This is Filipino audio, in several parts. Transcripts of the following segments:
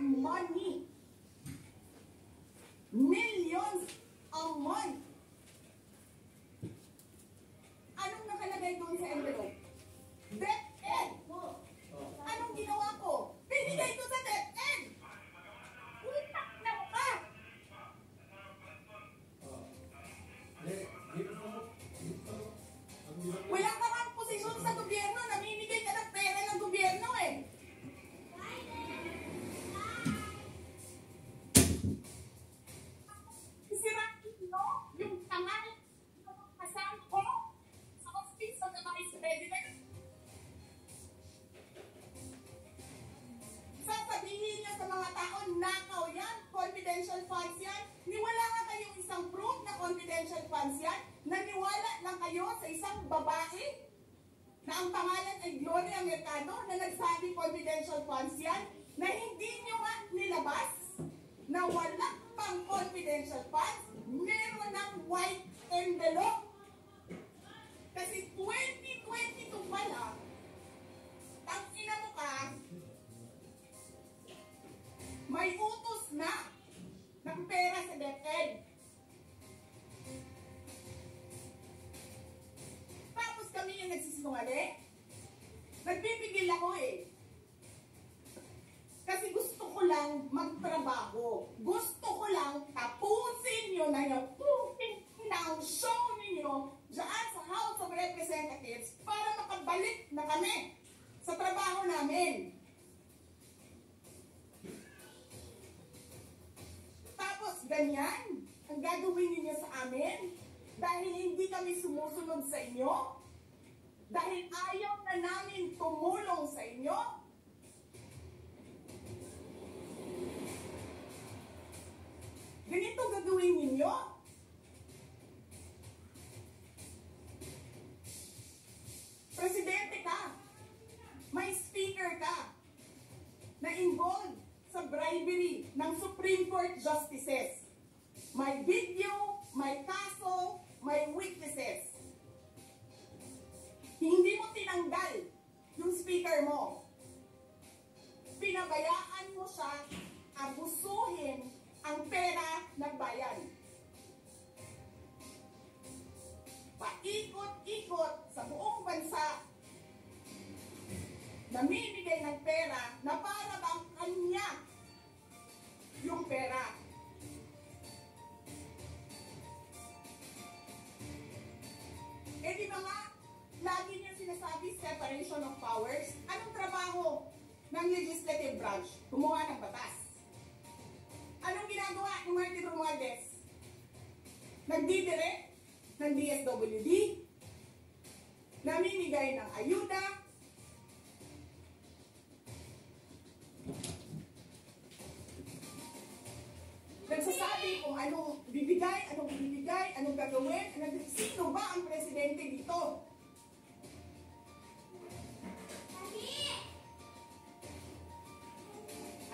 money. Millions a month. Anong nakalagay doon sa envelope? DepEd. Anong ginawa ko? Binigay ko sa DepEd. Utak na ka. Wala ka kang posisyon sa gobyerno. Namimigay ka ng pera ng gobyerno eh. Sirain mo yung tangal ng kasama ko sa Office of the Vice President. Sasabihin niya sa mga tao, nakaw yan, confidential funds yan. Niwala nga kayong isang proof na confidential funds yan. Naniwala lang kayo sa isang babae na ang pangalan ay Gloria Mercado na nagsabing confidential funds yan, na hindi nyo nga nilabas na wala pang confidential funds, meron ng white envelope. Kasi 2022 pala, tangina mo ka, may utos na ng pera sa DepEd. Tapos kami yung nagsisinungaling. Nagbibigil ako eh. Kasi gusto ko lang magtrabaho. Gusto ko lang tapusin nyo na yung ng show ninyo dyan sa House of Representatives para makabalik na kami sa trabaho namin. Tapos ganyan ang gagawin ninyo sa amin dahil hindi kami sumusunod sa inyo, dahil ayaw na namin tumulong sa inyo. Ganito gagawin ninyo. Presidente ka, may speaker ka na involved sa bribery ng Supreme Court justices. May video, may kaso, may witnesses. Hindi mo tinanggal yung speaker mo. Pinabayaan mo siya abusuhin ang pera ng bayan. Paikot-ikot sa buong bansa, namimigay ng pera na para bang kanya yung pera. Eh di ba nga, lagi niya sinasabi separation of powers. Anong trabaho ng legislative branch? Gumawa ng batas. Anong ginagawa ni Martin Romualdez? Nagdidirect ng DSWD, namimigay ng ayuda, nagsasabi kung anong bibigay, anong gagawin, sino ba ang presidente dito?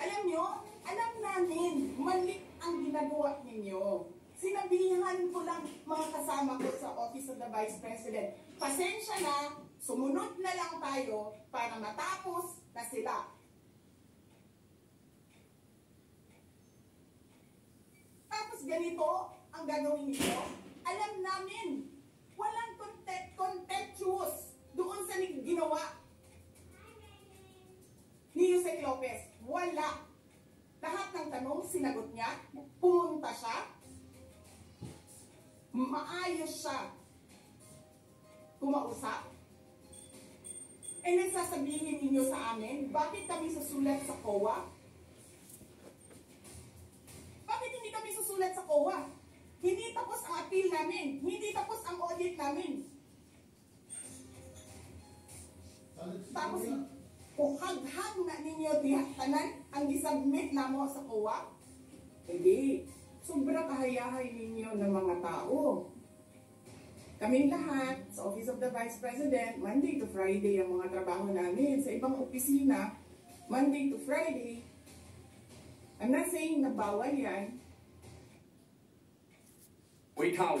Alam nyo, alam namin, mali ang ginagawa ninyo. Sinabihan ko lang mga kasama ko sa Office of the Vice President, pasensya na, sumunod na lang tayo para matapos na sila. Tapos ganito ang gagawin ninyo. Alam namin, walang contemptuous doon sa ginawa ni Jose Lopez. Wala. Lahat ng tanong, sinagot niya, pumunta siya, maayos siya kumausap. Eh nagsasabihin ninyo sa amin, bakit kami susulat sa COA? Bakit hindi kami susulat sa COA? Hindi tapos ang appeal namin. Hindi tapos ang audit namin. Tapos, kuhaghag na ninyo tanan ang isubmit na mo sa COA? Hindi. Sobrang kahayahay ninyo ng mga tao. Kaming lahat, sa Office of the Vice President, Monday to Friday ang mga trabaho namin. Sa ibang opisina, Monday to Friday. I'm not saying na bawal yan. Wait, how?